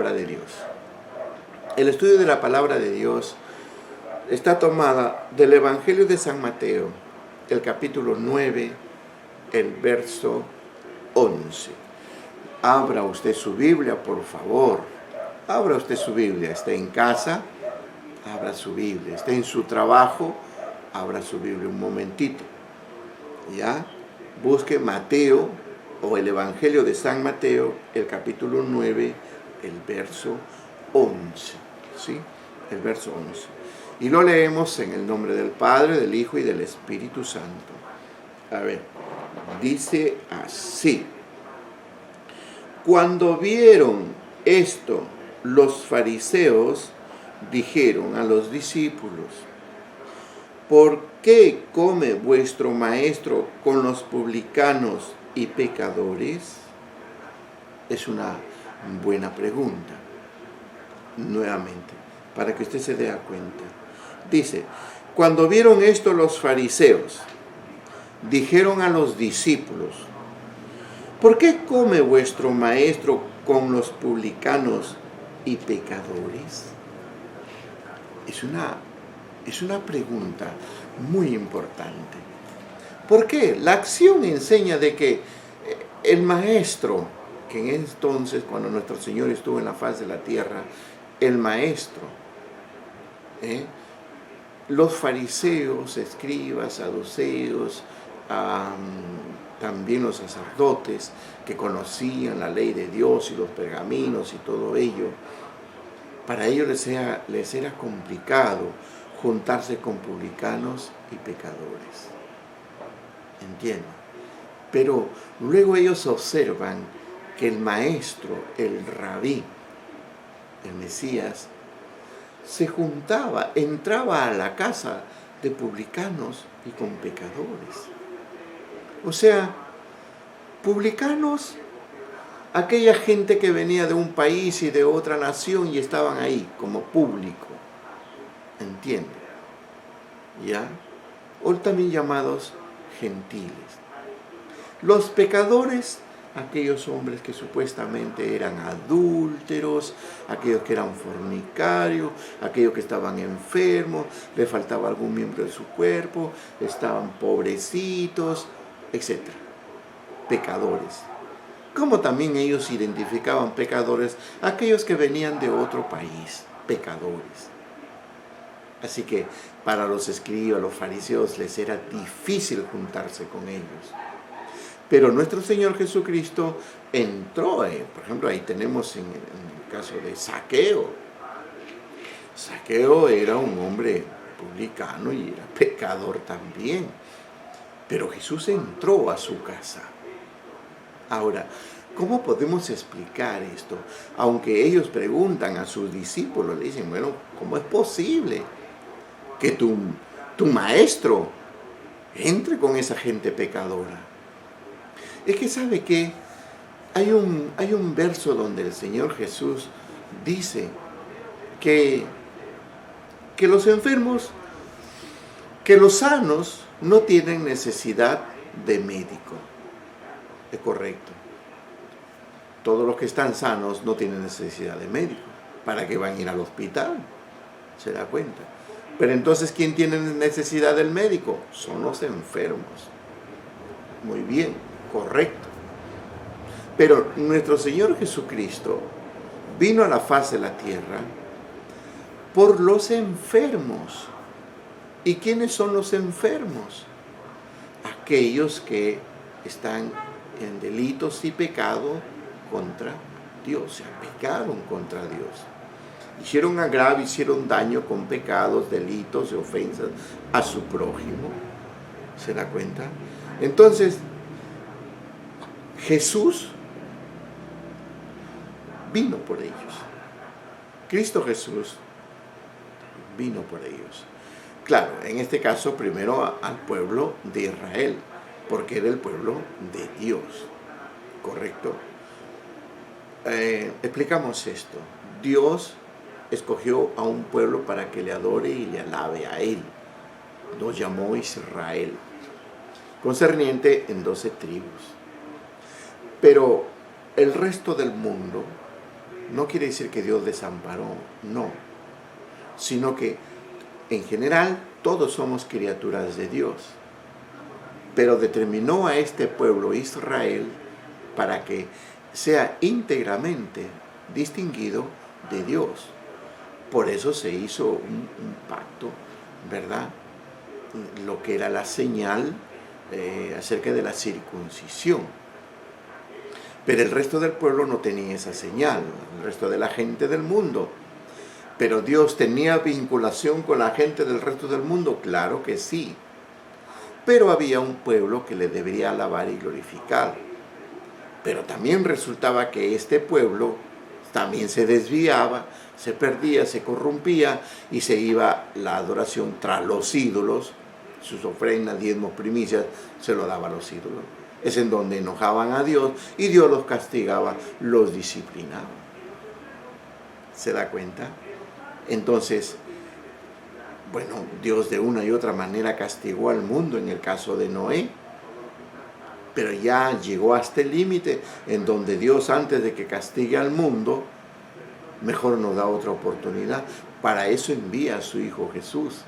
palabra de Dios. El estudio de la palabra de Dios está tomada del Evangelio de San Mateo, el capítulo 9, el verso 11. Abra usted su Biblia, por favor. Abra usted su Biblia. Está en casa, abra su Biblia. Está en su trabajo, abra su Biblia un momentito. ¿Ya? Busque Mateo o el Evangelio de San Mateo, el capítulo 9, el verso 11. ¿Sí? El verso 11. Y lo leemos en el nombre del Padre, del Hijo y del Espíritu Santo. A ver, dice así. Cuando vieron esto, los fariseos dijeron a los discípulos: ¿por qué come vuestro maestro con los publicanos y pecadores? Es una buena pregunta, nuevamente, para que usted se dé cuenta. Dice, cuando vieron esto los fariseos, dijeron a los discípulos: ¿por qué come vuestro maestro con los publicanos y pecadores? Es una pregunta muy importante. ¿Por qué? La acción enseña de que el maestro, que en entonces, cuando nuestro Señor estuvo en la faz de la tierra, el maestro, los fariseos, escribas, saduceos, también los sacerdotes que conocían la ley de Dios y los pergaminos y todo ello, para ellos les era complicado juntarse con publicanos y pecadores. ¿Entienden? Pero luego ellos observan que el maestro, el rabí, el Mesías, se juntaba, entraba a la casa de publicanos y con pecadores. O sea, publicanos, aquella gente que venía de un país y de otra nación y estaban ahí como público. ¿Entienden? ¿Ya? O también llamados gentiles. Los pecadores, aquellos hombres que supuestamente eran adúlteros, aquellos que eran fornicarios, aquellos que estaban enfermos, le faltaba algún miembro de su cuerpo, estaban pobrecitos, etc. Pecadores. Como también ellos identificaban pecadores, aquellos que venían de otro país, pecadores. Así que para los escribas, los fariseos, les era difícil juntarse con ellos. Pero nuestro Señor Jesucristo entró, por ejemplo, ahí tenemos en el caso de Zaqueo. Zaqueo era un hombre publicano y era pecador también. Pero Jesús entró a su casa. Ahora, ¿cómo podemos explicar esto? Aunque ellos preguntan a sus discípulos, le dicen, bueno, ¿cómo es posible que tu maestro entre con esa gente pecadora? Es que sabe que hay un verso donde el Señor Jesús dice que los enfermos, que los sanos no tienen necesidad de médico. Es correcto. Todos los que están sanos no tienen necesidad de médico. ¿Para qué van a ir al hospital? ¿Se da cuenta? Pero entonces, ¿quién tiene necesidad del médico? Son los enfermos. Muy bien, correcto. Pero nuestro Señor Jesucristo vino a la faz de la tierra por los enfermos. ¿Y quiénes son los enfermos? Aquellos que están en delitos y pecado contra Dios, se pecaron contra Dios. Hicieron agravio, hicieron daño con pecados, delitos y ofensas a su prójimo. ¿Se da cuenta? Entonces, Jesús vino por ellos. Cristo Jesús vino por ellos. Claro, en este caso primero al pueblo de Israel, porque era el pueblo de Dios. ¿Correcto? Explicamos esto. Dios escogió a un pueblo para que le adore y le alabe a Él. Los llamó Israel, concerniente en 12 tribus. Pero el resto del mundo no quiere decir que Dios desamparó, no, sino que en general todos somos criaturas de Dios, pero determinó a este pueblo Israel para que sea íntegramente distinguido de Dios. Por eso se hizo un pacto, ¿verdad? Lo que era la señal acerca de la circuncisión. Pero el resto del pueblo no tenía esa señal, el resto de la gente del mundo. Pero Dios tenía vinculación con la gente del resto del mundo, claro que sí. Pero había un pueblo que le debería alabar y glorificar. Pero también resultaba que este pueblo también se desviaba, se perdía, se corrompía y se iba la adoración tras los ídolos. Sus ofrendas, diezmos, primicias, se lo daba a los ídolos. Es en donde enojaban a Dios y Dios los castigaba, los disciplinaba. ¿Se da cuenta? Entonces, bueno, Dios de una y otra manera castigó al mundo en el caso de Noé, pero ya llegó hasta el límite en donde Dios, antes de que castigue al mundo, mejor nos da otra oportunidad. Para eso envía a su Hijo Jesús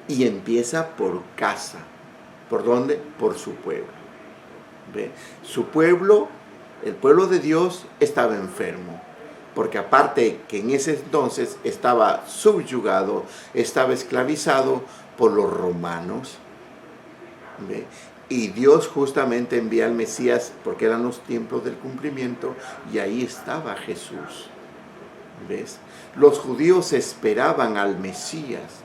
y empieza por casa. ¿Por dónde? Por su pueblo. ¿Ve? Su pueblo, el pueblo de Dios, estaba enfermo, porque aparte que en ese entonces estaba subyugado, estaba esclavizado por los romanos. ¿Ve? Y Dios justamente envía al Mesías porque eran los tiempos del cumplimiento y ahí estaba Jesús. ¿Ves? Los judíos esperaban al Mesías,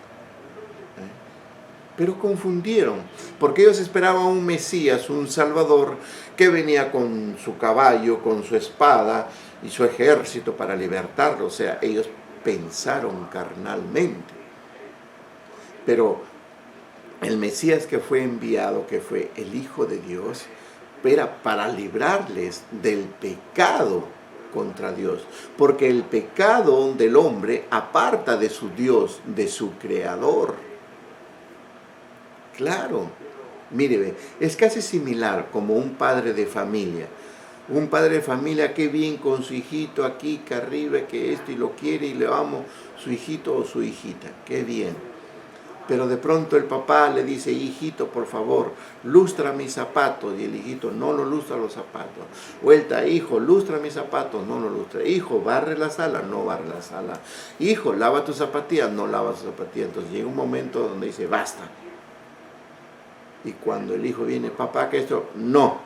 pero confundieron, porque ellos esperaban un Mesías, un Salvador, que venía con su caballo, con su espada y su ejército para libertarlo. O sea, ellos pensaron carnalmente. Pero el Mesías que fue enviado, que fue el Hijo de Dios, era para librarles del pecado contra Dios, porque el pecado del hombre aparta de su Dios, de su Creador. Claro, mire, es casi similar como un padre de familia. Un padre de familia que bien con su hijito aquí, que arriba, que esto, y lo quiere y le amo, su hijito o su hijita, qué bien. Pero de pronto el papá le dice, hijito, por favor, lustra mis zapatos. Y el hijito no lo lustra los zapatos. Vuelta, hijo, lustra mis zapatos, no lo lustra. Hijo, barre la sala, no barre la sala. Hijo, lava tus zapatillas, no lava tus zapatillas. Entonces llega un momento donde dice, basta. Y cuando el hijo viene, papá, que esto, no.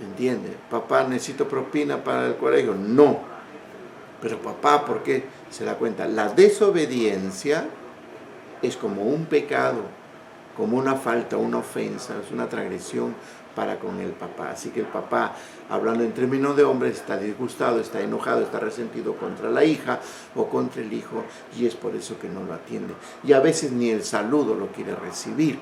¿Entiende? Papá, necesito propina para el colegio, no. Pero papá, ¿por qué? Se da cuenta, la desobediencia es como un pecado, como una falta, una ofensa, es una transgresión para con el papá. Así que el papá, hablando en términos de hombre, está disgustado, está enojado, está resentido contra la hija o contra el hijo, y es por eso que no lo atiende. Y a veces ni el saludo lo quiere recibir.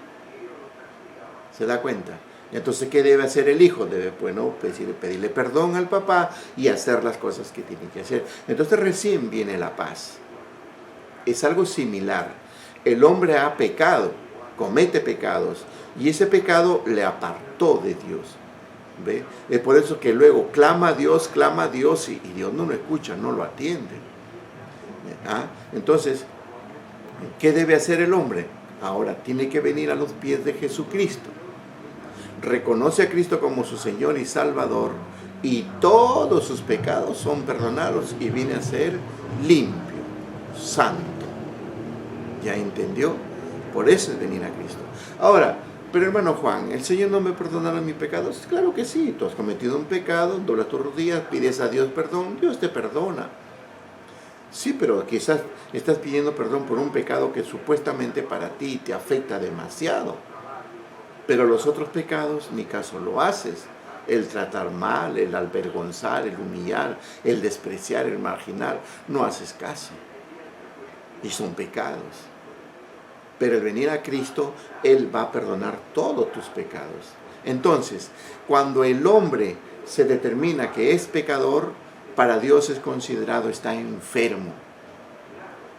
¿Se da cuenta? Entonces, ¿qué debe hacer el hijo? Debe, bueno, pedirle perdón al papá y hacer las cosas que tiene que hacer. Entonces recién viene la paz. Es algo similar. El hombre ha pecado, comete pecados, y ese pecado le apartó de Dios. ¿Ve? Es por eso que luego clama a Dios, y Dios no lo escucha, no lo atiende. ¿Ah? Entonces, ¿qué debe hacer el hombre? Ahora tiene que venir a los pies de Jesucristo. Reconoce a Cristo como su Señor y Salvador, y todos sus pecados son perdonados y viene a ser limpio, santo. ¿Ya entendió? Por eso es venir a Cristo. Ahora, pero hermano Juan, ¿el Señor no me perdonará mis pecados? Claro que sí. Tú has cometido un pecado, doblas tus rodillas, pides a Dios perdón, Dios te perdona. Sí, pero quizás estás pidiendo perdón por un pecado que supuestamente para ti te afecta demasiado. Pero los otros pecados ni caso lo haces. El tratar mal, el avergonzar, el humillar, el despreciar, el marginar, no haces caso. Y son pecados. Pero el venir a Cristo, Él va a perdonar todos tus pecados. Entonces, cuando el hombre se determina que es pecador, para Dios es considerado, está enfermo.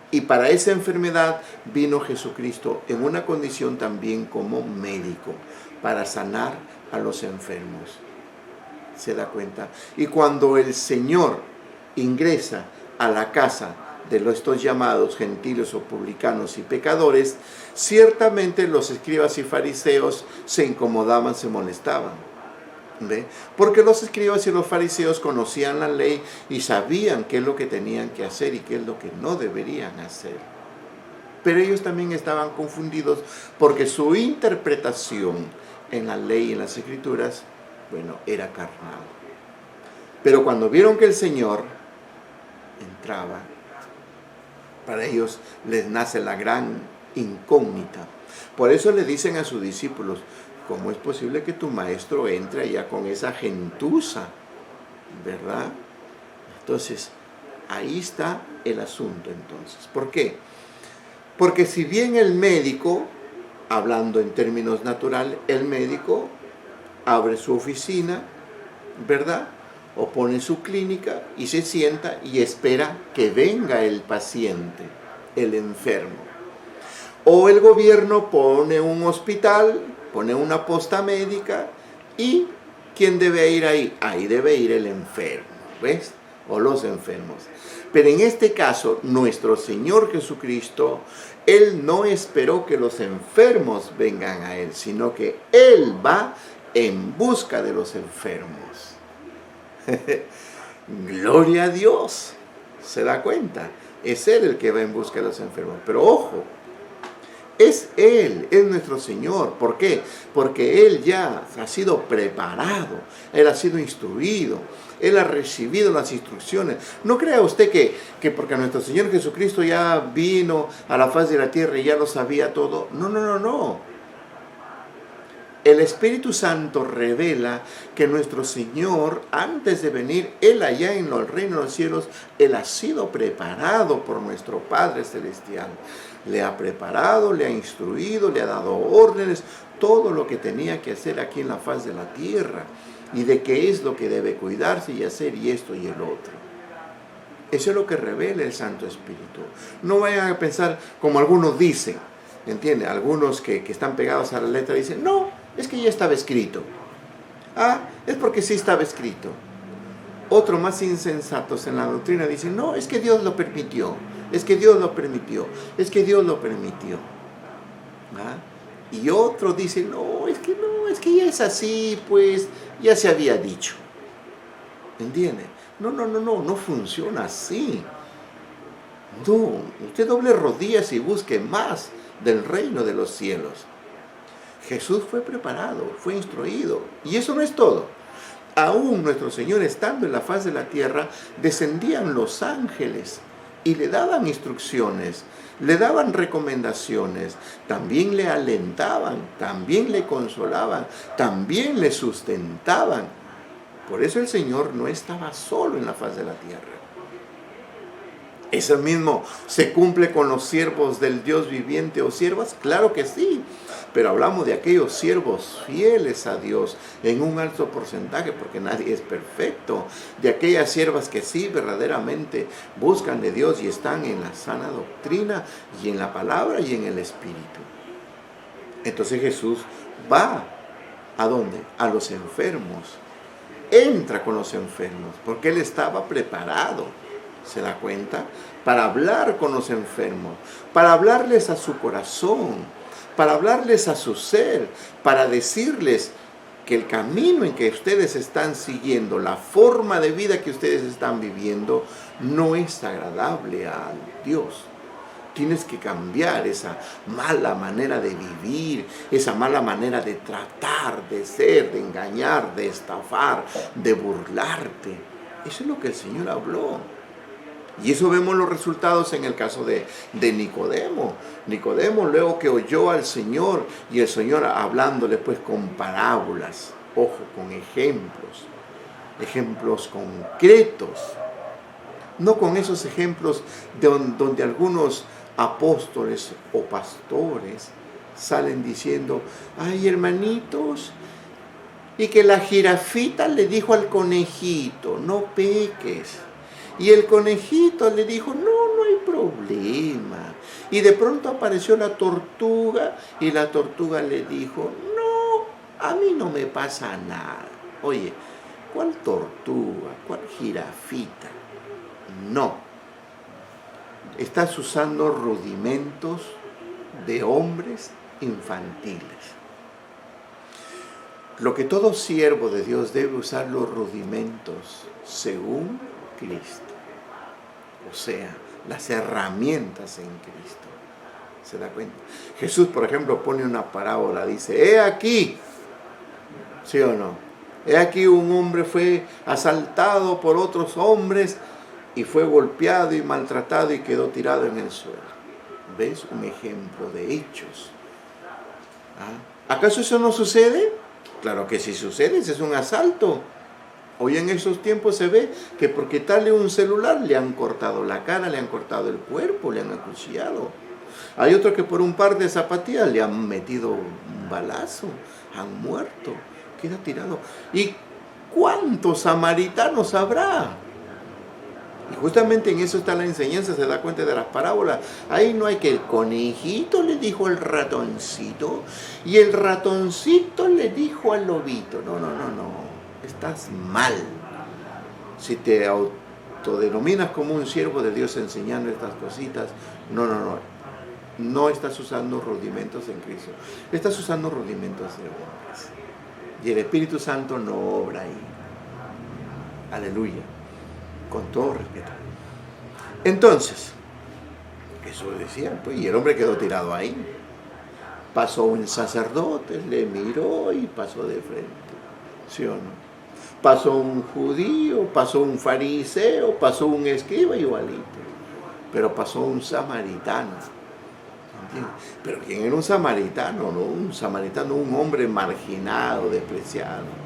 Y para esa enfermedad vino Jesucristo en una condición también como médico, para sanar a los enfermos. ¿Se da cuenta? Y cuando el Señor ingresa a la casa de estos llamados gentiles o publicanos y pecadores, ciertamente los escribas y fariseos se incomodaban, se molestaban. ¿Ve? Porque los escribas y los fariseos conocían la ley y sabían qué es lo que tenían que hacer y qué es lo que no deberían hacer. Pero ellos también estaban confundidos porque su interpretación en la ley y en las escrituras, bueno, era carnal. Pero cuando vieron que el Señor entraba, para ellos les nace la gran incógnita. Por eso le dicen a sus discípulos: ¿cómo es posible que tu maestro entre allá con esa gentuza? ¿Verdad? Entonces, ahí está el asunto entonces. ¿Por qué? Porque si bien el médico, hablando en términos naturales, el médico abre su oficina, ¿verdad? O pone su clínica y se sienta y espera que venga el paciente, el enfermo. O el gobierno pone un hospital, pone una posta médica y ¿quién debe ir ahí? Ahí debe ir el enfermo, ¿ves? O los enfermos. Pero en este caso, nuestro Señor Jesucristo, Él no esperó que los enfermos vengan a Él, sino que Él va en busca de los enfermos. Gloria a Dios. ¿Se da cuenta? Es Él el que va en busca de los enfermos. Pero ojo, es Él, es nuestro Señor. ¿Por qué? Porque Él ya ha sido preparado, Él ha sido instruido, Él ha recibido las instrucciones. No crea usted que porque nuestro Señor Jesucristo ya vino a la faz de la tierra y ya lo sabía todo. No, no, no, no. El Espíritu Santo revela que nuestro Señor, antes de venir, Él allá en el reino de los cielos, Él ha sido preparado por nuestro Padre Celestial. Le ha preparado, le ha instruido, le ha dado órdenes, todo lo que tenía que hacer aquí en la faz de la tierra, y de qué es lo que debe cuidarse y hacer, y esto y el otro. Eso es lo que revela el Santo Espíritu. No vayan a pensar como algunos dicen, ¿entiende? Algunos que están pegados a la letra dicen: no, es que ya estaba escrito. Ah, es porque sí estaba escrito. Otros más insensatos en la doctrina dicen: no, es que Dios lo permitió. Es que Dios lo permitió. Es que Dios lo permitió. ¿Ah? Y otros dicen: no, es que ya es así, pues ya se había dicho. ¿Entiende? No funciona así. No, usted doble rodillas y busque más del reino de los cielos. Jesús fue preparado, fue instruido. Y eso no es todo. Aún nuestro Señor, estando en la faz de la tierra, descendían los ángeles y le daban instrucciones, le daban recomendaciones, también le alentaban, también le consolaban, también le sustentaban. Por eso el Señor no estaba solo en la faz de la tierra. ¿Eso mismo se cumple con los siervos del Dios viviente o siervas? Claro que sí, pero hablamos de aquellos siervos fieles a Dios en un alto porcentaje, porque nadie es perfecto, de aquellas siervas que sí verdaderamente buscan de Dios y están en la sana doctrina y en la palabra y en el Espíritu. Entonces Jesús va, ¿a dónde? A los enfermos, entra con los enfermos, porque Él estaba preparado. ¿Se da cuenta? Para hablar con los enfermos, para hablarles a su corazón, para hablarles a su ser, para decirles que el camino en que ustedes están siguiendo, la forma de vida que ustedes están viviendo, no es agradable a Dios. Tienes que cambiar esa mala manera de vivir, esa mala manera de tratar, de ser, de engañar, de estafar, de burlarte. Eso es lo que el Señor habló. Y eso vemos los resultados en el caso de Nicodemo. Nicodemo, luego que oyó al Señor, y el Señor hablándole pues con parábolas, ojo, con ejemplos concretos. No con esos ejemplos donde algunos apóstoles o pastores salen diciendo: ay, hermanitos, y que la jirafita le dijo al conejito: no peques. Y el conejito le dijo: no hay problema. Y de pronto apareció la tortuga y la tortuga le dijo: no, a mí no me pasa nada. Oye, ¿cuál tortuga? ¿Cuál jirafita? No. Estás usando rudimentos de hombres infantiles. Lo que todo siervo de Dios debe usar los rudimentos según Cristo. O sea, las herramientas en Cristo. ¿Se da cuenta? Jesús, por ejemplo, pone una parábola, dice, he aquí, ¿sí o no? He aquí un hombre fue asaltado por otros hombres y fue golpeado y maltratado y quedó tirado en el suelo. ¿Ves? Un ejemplo de hechos. ¿Ah? ¿Acaso eso no sucede? Claro que sí sucede, ese es un asalto. Hoy en esos tiempos se ve que por quitarle un celular le han cortado la cara, le han cortado el cuerpo, le han acuchillado. Hay otro que por un par de zapatillas le han metido un balazo, han muerto, queda tirado. ¿Y cuántos samaritanos habrá? Y justamente en eso está la enseñanza, se da cuenta de las parábolas. Ahí no hay que el conejito le dijo al ratoncito y el ratoncito le dijo al lobito. No. Estás mal. Si te autodenominas como un siervo de Dios enseñando estas cositas, no estás usando rudimentos en Cristo. Estás usando rudimentos de hombres. Y el Espíritu Santo no obra ahí. Aleluya. Con todo respeto. Entonces, Jesús decía, pues, y el hombre quedó tirado ahí. Pasó un sacerdote, le miró y pasó de frente. ¿Sí o no? Pasó un judío, pasó un fariseo, pasó un escriba igualito. Pero pasó un samaritano. ¿Entiendes? Pero ¿quién era un samaritano? No, un samaritano, un hombre marginado, despreciado.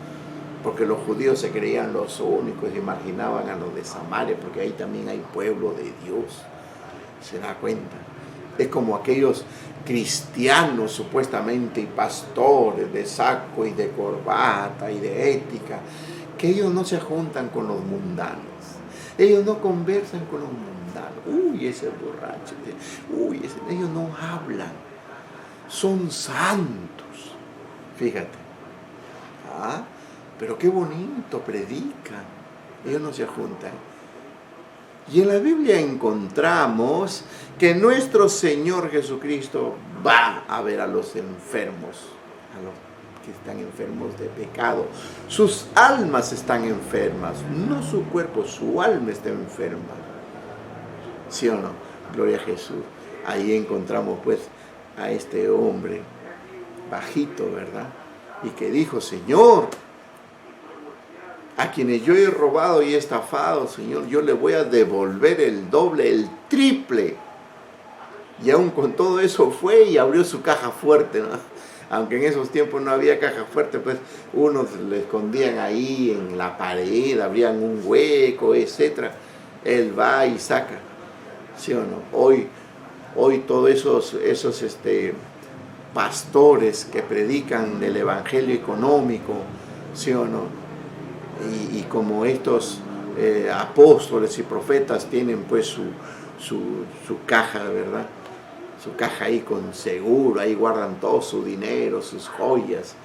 Porque los judíos se creían los únicos y marginaban a los de Samaria, porque ahí también hay pueblo de Dios. ¿Se da cuenta? Es como aquellos cristianos supuestamente y pastores de saco y de corbata y de ética, que ellos no se juntan con los mundanos. Ellos no conversan con los mundanos. Uy, ese borracho. Ellos no hablan. Son santos. Fíjate. Pero qué bonito predican. Ellos no se juntan. Y en la Biblia encontramos que nuestro Señor Jesucristo va a ver a los enfermos, a los que están enfermos de pecado. Sus almas están enfermas, no su cuerpo, su alma está enferma. ¿Sí o no? Gloria a Jesús. Ahí encontramos pues a este hombre bajito, ¿verdad? Y que dijo, Señor, a quienes yo he robado y he estafado, Señor, yo le voy a devolver el doble, el triple. Y aún con todo eso fue y abrió su caja fuerte, ¿no? Aunque en esos tiempos no había caja fuerte, pues unos le escondían ahí en la pared, abrían un hueco, etc. Él va y saca, ¿sí o no? Hoy todos esos pastores que predican del evangelio económico, ¿sí o no? Y como estos apóstoles y profetas tienen pues su caja, ¿verdad? Su caja ahí con seguro, ahí guardan todo su dinero, sus joyas.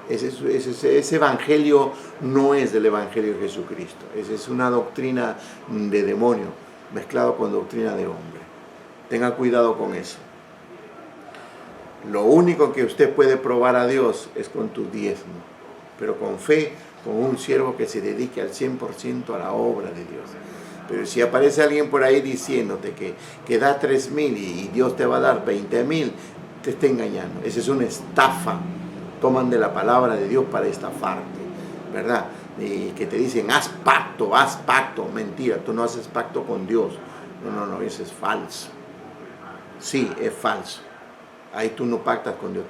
Ese evangelio no es del evangelio de Jesucristo. Esa es una doctrina de demonio mezclado con doctrina de hombre. Tenga cuidado con eso. Lo único que usted puede probar a Dios es con tu diezmo, pero con fe, con un siervo que se dedique al 100% a la obra de Dios. Pero si aparece alguien por ahí diciéndote que da 3,000 y Dios te va a dar 20,000, te está engañando. Esa es una estafa. Toman de la palabra de Dios para estafarte, ¿verdad? Y que te dicen, haz pacto. Mentira, tú no haces pacto con Dios. No, eso es falso. Sí, es falso. Ahí tú no pactas con Dios.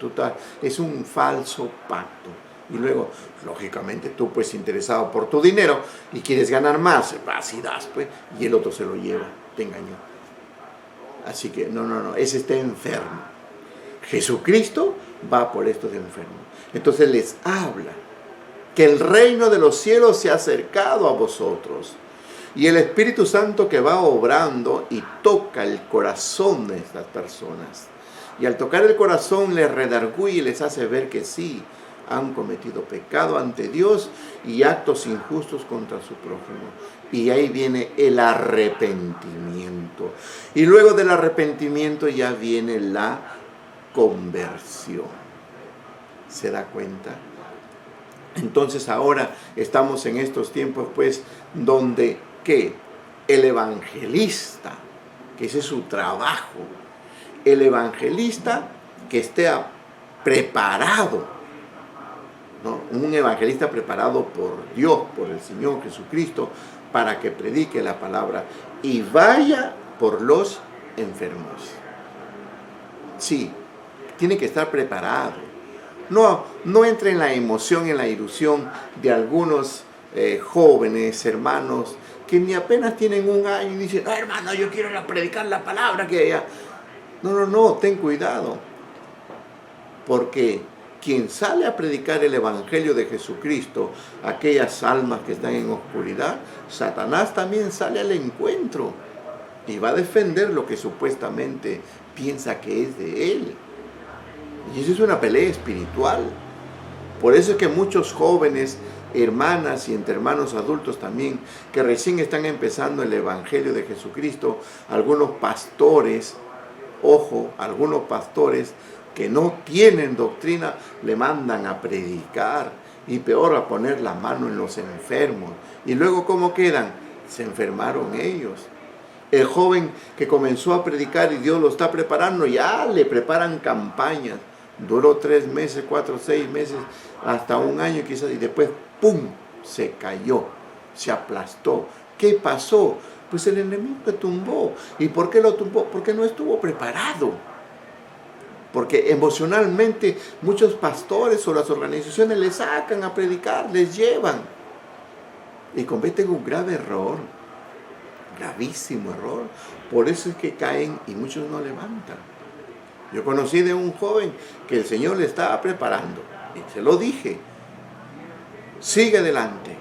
Es un falso pacto. Y luego, lógicamente, tú pues interesado por tu dinero y quieres ganar más, vas y das, pues, y el otro se lo lleva, te engañó. Así que, no, ese está enfermo. Jesucristo va por estos enfermos. Entonces les habla que el reino de los cielos se ha acercado a vosotros. Y el Espíritu Santo que va obrando y toca el corazón de estas personas. Y al tocar el corazón les redarguye y les hace ver que sí, han cometido pecado ante Dios y actos injustos contra su prójimo. Y ahí viene el arrepentimiento. Y luego del arrepentimiento ya viene la conversión. ¿Se da cuenta? Entonces ahora estamos en estos tiempos, pues, donde ¿qué? El evangelista, que ese es su trabajo, el evangelista que esté preparado, ¿no? Un evangelista preparado por Dios, por el Señor Jesucristo, para que predique la palabra y vaya por los enfermos. Sí, tiene que estar preparado. No entre en la emoción, en la ilusión de algunos jóvenes, hermanos, que ni apenas tienen un año y dicen, no, hermano, yo quiero predicar la palabra que ella. No, ten cuidado. Porque quien sale a predicar el evangelio de Jesucristo, aquellas almas que están en oscuridad, Satanás también sale al encuentro y va a defender lo que supuestamente piensa que es de él. Y eso es una pelea espiritual. Por eso es que muchos jóvenes, hermanas y entre hermanos adultos también, que recién están empezando el evangelio de Jesucristo, algunos pastores, ojo, algunos pastores que no tienen doctrina, le mandan a predicar y peor a poner la mano en los enfermos. Y luego, ¿cómo quedan? Se enfermaron ellos. El joven que comenzó a predicar y Dios lo está preparando, ya le preparan campañas. Duró 3 meses, 4, 6 meses, hasta un año quizás, y después, ¡pum!, se cayó, se aplastó. ¿Qué pasó? Pues el enemigo le tumbó. ¿Y por qué lo tumbó? Porque no estuvo preparado. Porque emocionalmente muchos pastores o las organizaciones les sacan a predicar, les llevan. Y cometen un grave error, gravísimo error. Por eso es que caen y muchos no levantan. Yo conocí de un joven que el Señor le estaba preparando. Y se lo dije. Sigue adelante.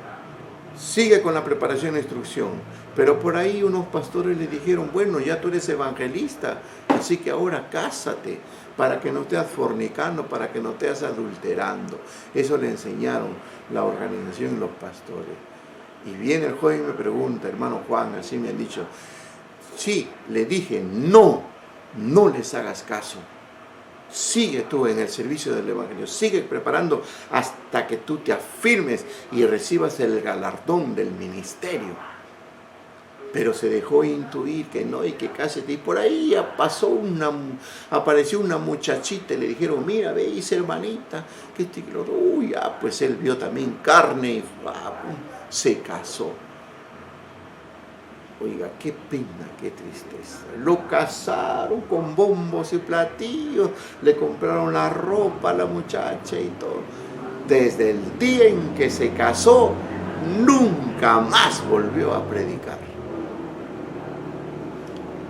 Sigue con la preparación e instrucción. Pero por ahí unos pastores le dijeron, bueno, ya tú eres evangelista, así que ahora cásate, para que no estés fornicando, para que no estés adulterando. Eso le enseñaron la organización y los pastores. Y viene el joven y me pregunta, hermano Juan, así me han dicho. Sí, le dije, no les hagas caso. Sigue tú en el servicio del evangelio, sigue preparando hasta que tú te afirmes y recibas el galardón del ministerio. Pero se dejó intuir que no y que cásate. Y por ahí apareció una muchachita y le dijeron, mira, veis hermanita, que uy, pues él vio también carne y se casó. Oiga, qué pena, qué tristeza. Lo casaron con bombos y platillos, le compraron la ropa a la muchacha y todo. Desde el día en que se casó, nunca más volvió a predicar.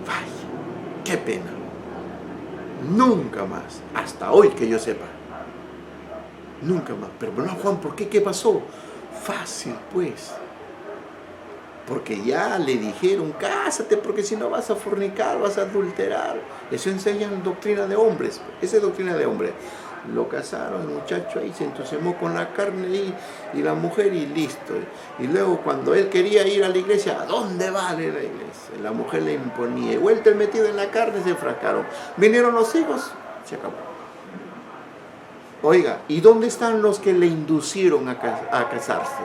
Vaya, qué pena. Nunca más, hasta hoy que yo sepa. Nunca más. Pero bueno, Juan, ¿por qué? ¿Qué pasó? Fácil, pues. Porque ya le dijeron, cásate, porque si no vas a fornicar, vas a adulterar. Eso enseñan doctrina de hombres. Esa es doctrina de hombres. Lo casaron, el muchacho ahí se entusiasmó con la carne y la mujer y listo. Y luego cuando él quería ir a la iglesia, ¿a dónde vale la iglesia? La mujer le imponía. Y vuelta el metido en la carne, se enfrascaron. Vinieron los hijos, se acabó. Oiga, ¿y dónde están los que le inducieron a casarse?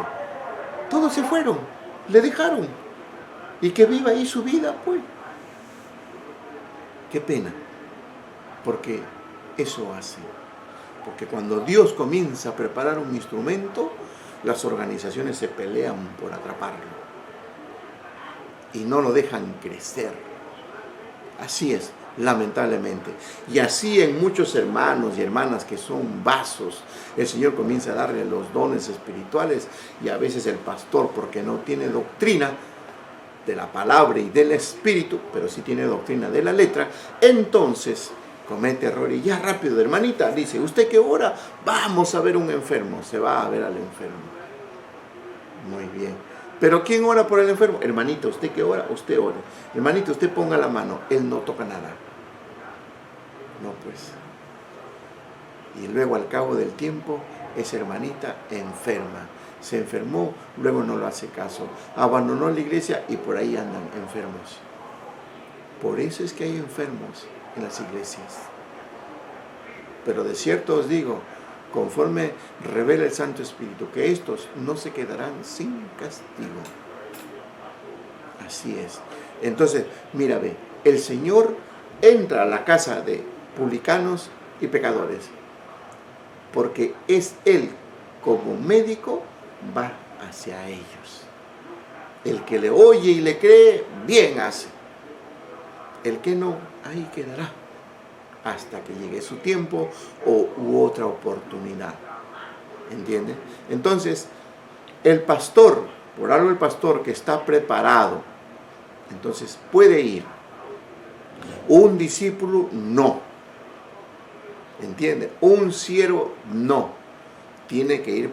Todos se fueron. Le dejaron. Y que viva ahí su vida, pues. Qué pena. Porque eso hace. Porque cuando Dios comienza a preparar un instrumento, las organizaciones se pelean por atraparlo. Y no lo dejan crecer. Así es, lamentablemente. Y así en muchos hermanos y hermanas que son vasos, el Señor comienza a darle los dones espirituales y a veces el pastor, porque no tiene doctrina de la palabra y del espíritu, pero sí tiene doctrina de la letra, entonces comete error y ya rápido, hermanita, dice, ¿usted qué ora? Vamos a ver un enfermo, se va a ver al enfermo. Muy bien. ¿Pero quién ora por el enfermo? Hermanita, ¿usted qué ora? Usted ora. Hermanita, usted ponga la mano, él no toca nada. No, pues. Y luego al cabo del tiempo esa hermanita enferma. Se enfermó, luego no lo hace caso. Abandonó la iglesia y por ahí andan enfermos. Por eso es que hay enfermos en las iglesias. Pero de cierto os digo, conforme revela el Santo Espíritu, que estos no se quedarán sin castigo. Así es. Entonces, mira, ve, el Señor entra a la casa de publicanos y pecadores, porque es Él como médico, va hacia ellos. El que le oye y le cree, bien hace. El que no, ahí quedará hasta que llegue su tiempo u otra oportunidad. ¿Entiende? Entonces, el pastor, por algo el pastor que está preparado, entonces puede ir. Un discípulo, no. ¿Entiende? Un siervo, no. Tiene que ir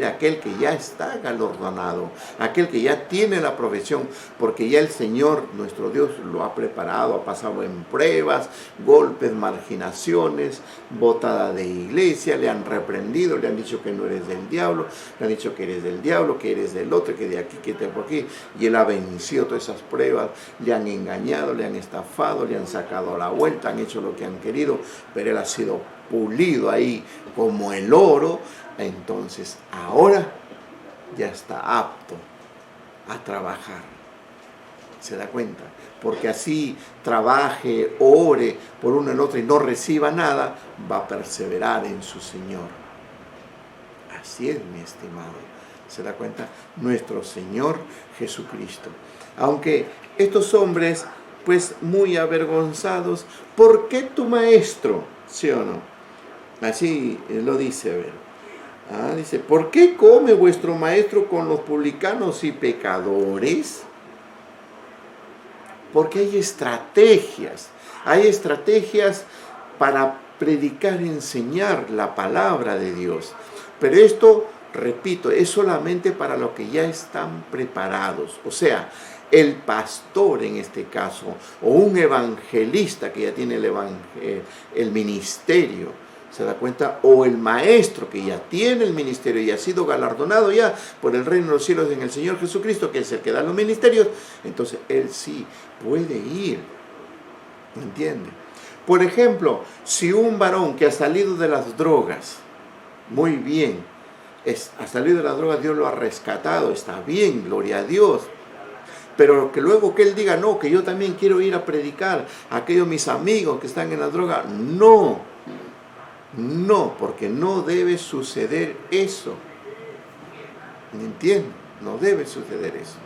aquel que ya está galardonado, aquel que ya tiene la profesión, porque ya el Señor, nuestro Dios, lo ha preparado, ha pasado en pruebas, golpes, marginaciones, botada de iglesia, le han reprendido, le han dicho que no eres del diablo, le han dicho que eres del diablo, que eres del otro, que de aquí, que de por aquí, y él ha vencido todas esas pruebas, le han engañado, le han estafado, le han sacado la vuelta, han hecho lo que han querido, pero él ha sido pulido ahí como el oro. Entonces ahora ya está apto a trabajar. ¿Se da cuenta? Porque así trabaje, ore por uno en otro y no reciba nada, va a perseverar en su Señor. Así es, mi estimado. ¿Se da cuenta? Nuestro Señor Jesucristo. Aunque estos hombres, pues muy avergonzados, ¿por qué tu maestro? ¿Sí o no? Así lo dice, a ver. Dice, ¿por qué come vuestro maestro con los publicanos y pecadores? Porque hay estrategias para predicar y enseñar la palabra de Dios. Pero esto, repito, es solamente para los que ya están preparados. O sea, el pastor en este caso, o un evangelista que ya tiene el ministerio, ¿se da cuenta? O el maestro que ya tiene el ministerio y ha sido galardonado ya por el reino de los cielos en el Señor Jesucristo, que es el que da los ministerios, entonces él sí puede ir. ¿Me entiende? Por ejemplo, si un varón que ha salido de las drogas, muy bien, ha salido de las drogas, Dios lo ha rescatado, está bien, gloria a Dios. Pero que luego que él diga, no, que yo también quiero ir a predicar a aquellos mis amigos que están en la droga, no, porque no debe suceder eso. ¿Me entiendes? No debe suceder eso.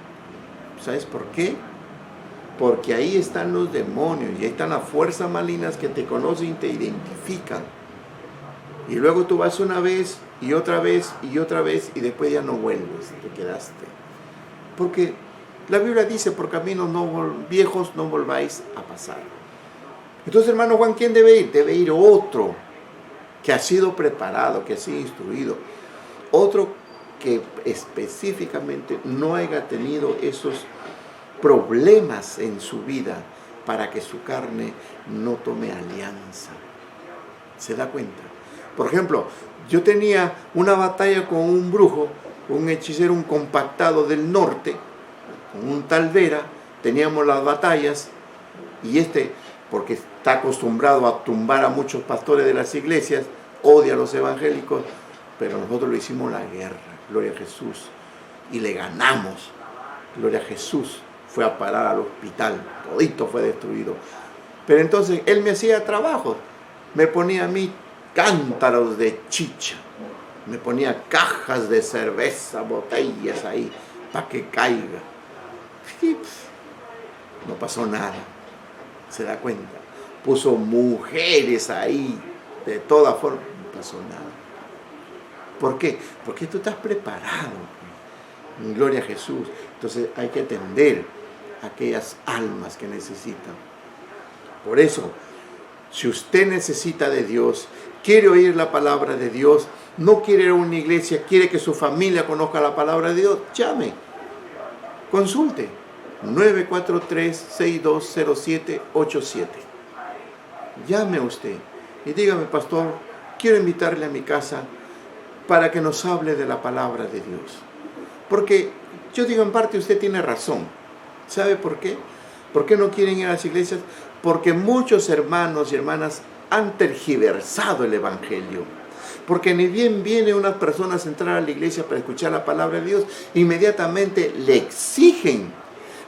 ¿Sabes por qué? Porque ahí están los demonios y ahí están las fuerzas malignas que te conocen y te identifican. Y luego tú vas una vez y otra vez y otra vez y después ya no vuelves, te quedaste. Porque la Biblia dice, por caminos viejos no volváis a pasar. Entonces, hermano Juan, ¿quién debe ir? Debe ir otro que ha sido preparado, que ha sido instruido. Otro que específicamente no haya tenido esos problemas en su vida para que su carne no tome alianza. ¿Se da cuenta? Por ejemplo, yo tenía una batalla con un brujo, un hechicero, un compactado del norte, con un tal Vera, teníamos las batallas, y porque está acostumbrado a tumbar a muchos pastores de las iglesias, odia a los evangélicos, pero nosotros le hicimos la guerra, gloria a Jesús, y le ganamos, gloria a Jesús. Fue a parar al hospital, todito fue destruido. Pero entonces él me hacía trabajos, me ponía a mí cántaros de chicha, me ponía cajas de cerveza, botellas ahí, para que caiga. No pasó nada, se da cuenta. Puso mujeres ahí, de toda forma, no pasó nada. ¿Por qué? Porque tú estás preparado. Gloria a Jesús. Entonces hay que atender a aquellas almas que necesitan. Por eso, si usted necesita de Dios, quiere oír la palabra de Dios, no quiere ir a una iglesia, quiere que su familia conozca la palabra de Dios, llame, consulte 943-620787. Llame a usted y dígame, pastor, quiero invitarle a mi casa para que nos hable de la palabra de Dios. Porque yo digo, en parte usted tiene razón. ¿Sabe por qué? ¿Por qué no quieren ir a las iglesias? Porque muchos hermanos y hermanas han tergiversado el evangelio. Porque ni bien viene unas personas a entrar a la iglesia para escuchar la palabra de Dios, inmediatamente le exigen,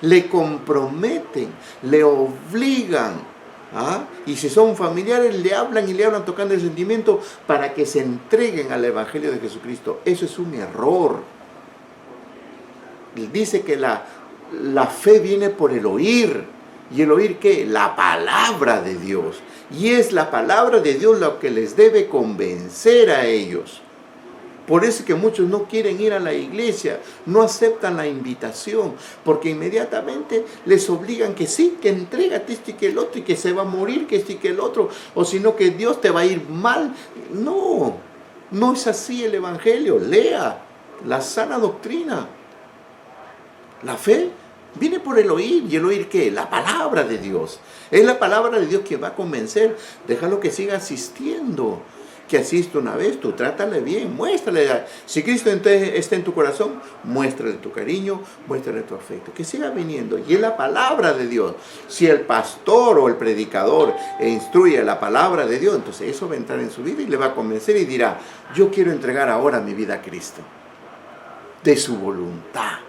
le comprometen, le obligan. Y si son familiares, le hablan y le hablan tocando el sentimiento para que se entreguen al evangelio de Jesucristo. Eso es un error. Dice que la fe viene por el oír. ¿Y el oír qué? La palabra de Dios. Y es la palabra de Dios lo que les debe convencer a ellos. Por eso es que muchos no quieren ir a la iglesia, no aceptan la invitación, porque inmediatamente les obligan que sí, que entrégate esto y que el otro, y que se va a morir, que esto y que el otro, o si no que Dios te va a ir mal. No, no es así el evangelio. Lea la sana doctrina. La fe viene por el oír. ¿Y el oír qué? La palabra de Dios. Es la palabra de Dios que va a convencer. Déjalo que siga asistiendo. Que asiste una vez, tú trátale bien, muéstrale. Si Cristo está en tu corazón, muéstrale tu cariño, muéstrale tu afecto. Que siga viniendo. Y es la palabra de Dios. Si el pastor o el predicador instruye la palabra de Dios, entonces eso va a entrar en su vida y le va a convencer y dirá, yo quiero entregar ahora mi vida a Cristo. De su voluntad.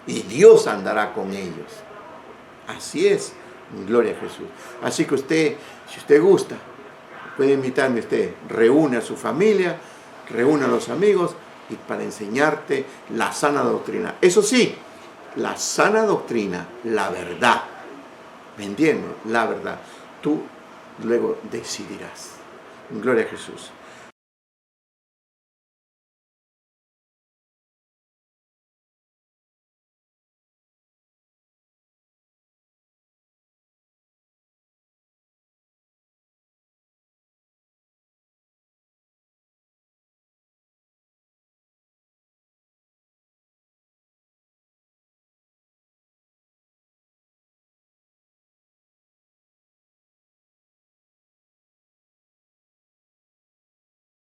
Y Dios andará con ellos. Así es. Gloria a Jesús. Así que usted, si usted gusta, puede invitarme usted, reúne a su familia, reúne a los amigos y para enseñarte la sana doctrina. Eso sí, la sana doctrina, la verdad. ¿Me entiendes? La verdad. Tú luego decidirás. Gloria a Jesús.